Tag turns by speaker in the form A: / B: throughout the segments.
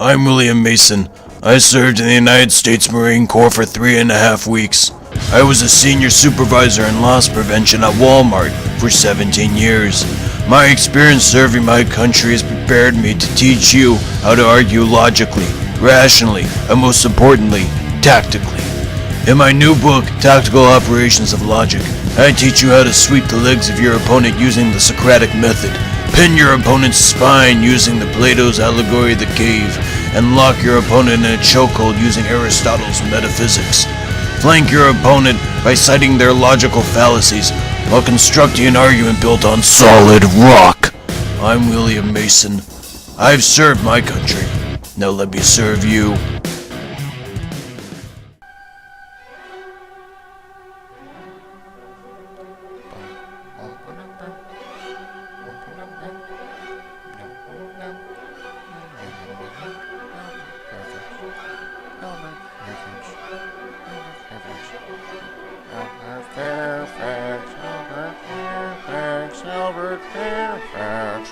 A: I'm William Mason. I served in the United States Marine Corps for 3.5 weeks. I was a senior supervisor in loss prevention at Walmart for 17 years. My experience serving my country has prepared me to teach you how to argue logically, rationally, and most importantly, tactically. In my new book, Tactical Operations of Logic, I teach you how to sweep the legs of your opponent using the Socratic method, pin your opponent's spine using the Plato's allegory of the cave, and lock your opponent in a chokehold using Aristotle's metaphysics. Flank your opponent by citing their logical fallacies while constructing an argument built on solid rock. I'm William Mason. I've served my country. Now let me serve you.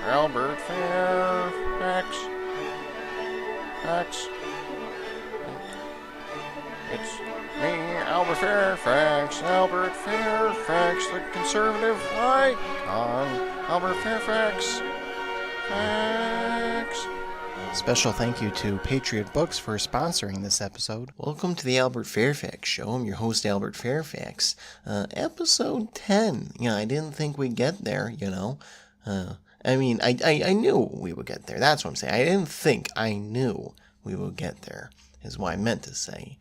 B: Albert Fairfax. It's me, Albert Fairfax, the conservative icon. Albert Fairfax. Special thank you to Patriot Books for sponsoring this episode. Welcome to the Albert Fairfax Show. I'm your host, Albert Fairfax. Episode 10. I didn't think we'd get there, I knew we would get there. That's what I'm saying. I didn't think, I knew we would get there, is what I meant to say.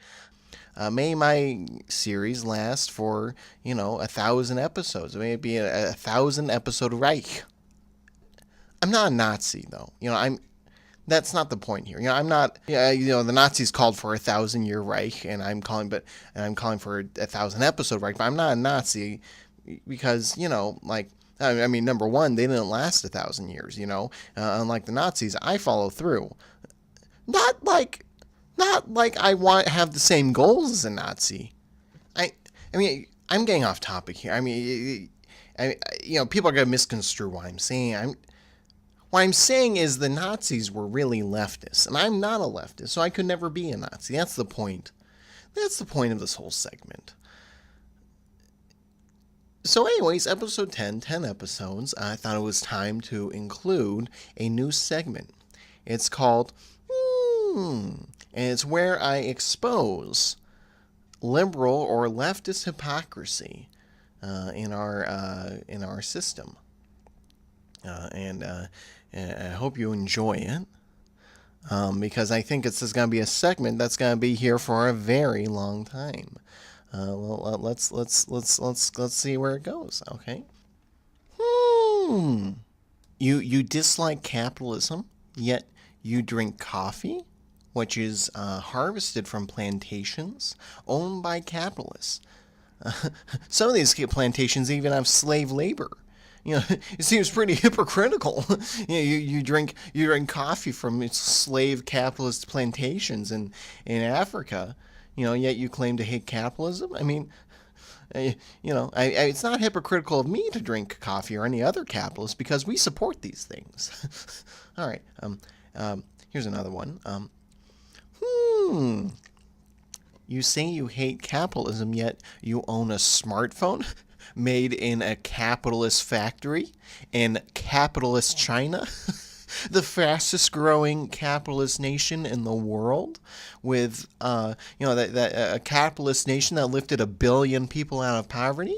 B: May my series last for, 1,000 episodes. It may be a 1,000 episode Reich. I'm not a Nazi, though. That's not the point here. I'm not. The Nazis called for 1,000-year Reich, and I'm calling for a 1,000 episode Reich. But I'm not a Nazi because number one, they didn't last 1,000 years. Unlike the Nazis, I follow through. Not like I have the same goals as a Nazi. I'm getting off topic here. People are gonna misconstrue what I'm saying. What I'm saying is the Nazis were really leftists, and I'm not a leftist, so I could never be a Nazi. That's the point. That's the point of this whole segment. So anyways, episode 10 episodes, I thought it was time to include a new segment. It's called, and it's where I expose liberal or leftist hypocrisy in our system. And I hope you enjoy it, because I think it's going to be a segment that's going to be here for a very long time. Let's see where it goes. Okay. You dislike capitalism, yet you drink coffee, which is harvested from plantations owned by capitalists. Some of these plantations even have slave labor. It seems pretty hypocritical. You drink coffee from slave capitalist plantations in Africa. Yet you claim to hate capitalism. It's not hypocritical of me to drink coffee or any other capitalist because we support these things. All right. Here's another one. You say you hate capitalism, yet you own a smartphone made in a capitalist factory in capitalist China, the fastest growing capitalist nation in the world, with a capitalist nation that lifted 1 billion people out of poverty.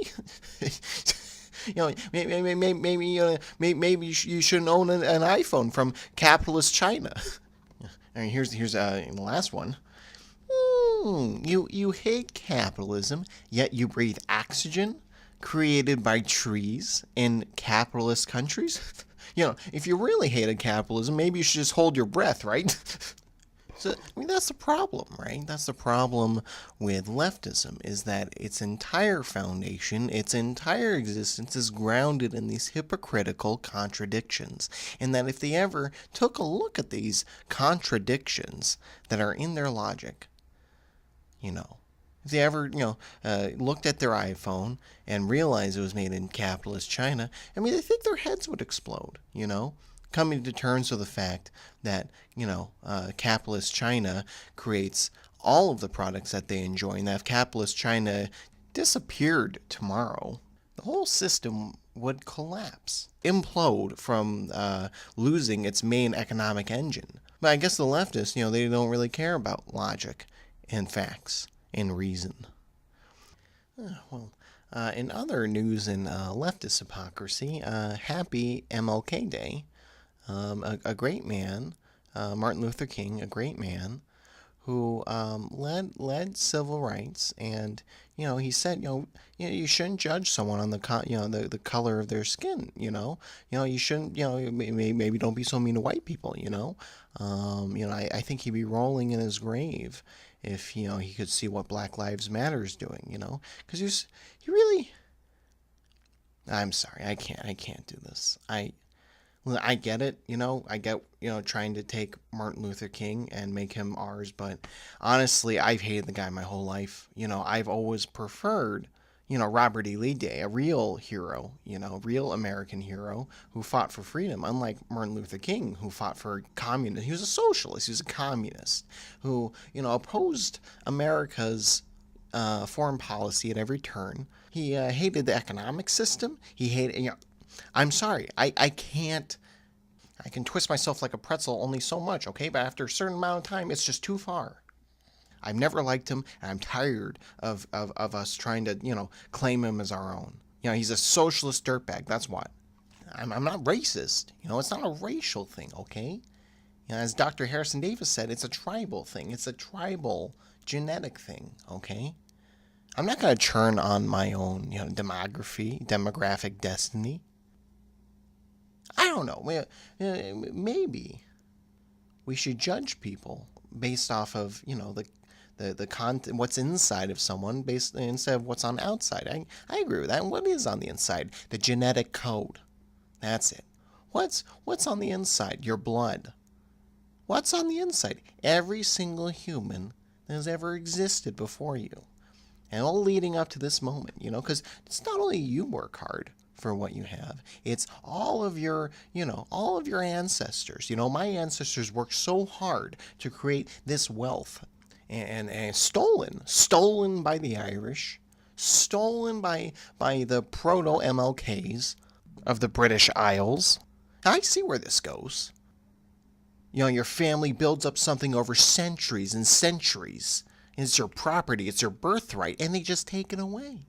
B: Maybe you shouldn't own an iPhone from capitalist China. Here's the last one. You hate capitalism, yet you breathe oxygen created by trees in capitalist countries? If you really hated capitalism, maybe you should just hold your breath, right? So, that's the problem, right? That's the problem with leftism, is that its entire foundation, its entire existence is grounded in these hypocritical contradictions. And that if they ever took a look at these contradictions that are in their logic, if they ever, looked at their iPhone and realized it was made in capitalist China, I think their heads would explode, coming to terms with the fact that, capitalist China creates all of the products that they enjoy, and that if capitalist China disappeared tomorrow, the whole system would collapse, implode from losing its main economic engine. But I guess the leftists, they don't really care about logic and facts and reason. In other news in leftist hypocrisy, happy MLK Day. A great man, Martin Luther King, a great man, who led civil rights, and he said you shouldn't judge someone on the color of their skin. You shouldn't maybe don't be so mean to white people. I think he'd be rolling in his grave if he could see what Black Lives Matter is doing. Because he really. I'm sorry, I can't do this. I get it, I get, trying to take Martin Luther King and make him ours, but honestly, I've hated the guy my whole life. I've always preferred, Robert E. Lee Day, a real hero, real American hero who fought for freedom, unlike Martin Luther King, who fought for communism. He was a socialist, he was a communist, who, opposed America's foreign policy at every turn. He hated the economic system. He hated, I'm sorry, I can't, I can twist myself like a pretzel only so much, okay? But after a certain amount of time, it's just too far. I've never liked him, and I'm tired of us trying to, claim him as our own. He's a socialist dirtbag, that's what. I'm not racist. It's not a racial thing, okay? As Dr. Harrison Davis said, it's a tribal thing. It's a tribal genetic thing, okay? I'm not going to churn on my own, demographic destiny. I don't know. Maybe we should judge people based off of, the content, what's inside of someone, instead of what's on the outside. I agree with that. And what is on the inside? The genetic code. That's it. What's on the inside? Your blood. What's on the inside? Every single human that has ever existed before you. And all leading up to this moment, because it's not only you work hard for what you have, it's all of your ancestors. My ancestors worked so hard to create this wealth, and stolen by the Irish, stolen by the proto-MLKs of the British Isles. I see where this goes. Your family builds up something over centuries and centuries. It's your property, it's your birthright, and they just take it away.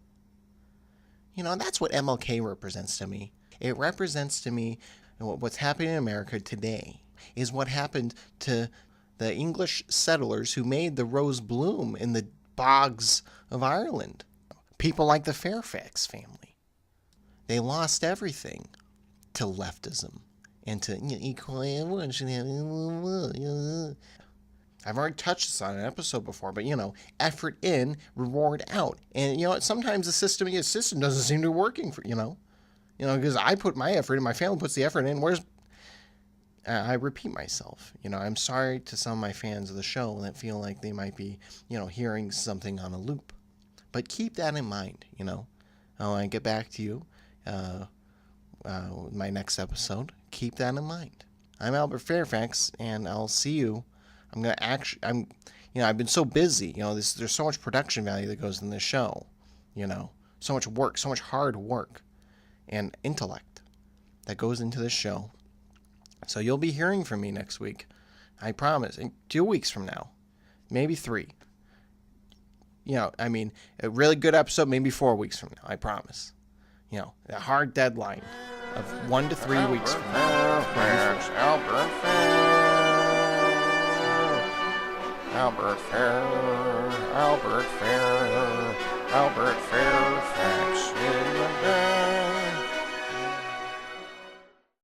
B: That's what MLK represents to me. It represents to me what's happening in America today is what happened to the English settlers who made the rose bloom in the bogs of Ireland. People like the Fairfax family. They lost everything to leftism and to equality. I've already touched this on an episode before, but effort in, reward out. And sometimes the system doesn't seem to be working for, because I put my effort in, my family puts the effort in. I repeat myself. I'm sorry to some of my fans of the show that feel like they might be, hearing something on a loop. But keep that in mind, I get back to you my next episode. Keep that in mind. I'm Albert Fairfax, and I'll see you. I've been so busy, there's so much production value that goes in this show, so much work, so much hard work and intellect that goes into this show. So you'll be hearing from me next week. I promise. In 2 weeks from now, maybe 3. A really good episode, maybe 4 weeks from now. I promise. A hard deadline of 1 to 3 weeks from now. Albert Fair, Albert Fair, Albert Fair.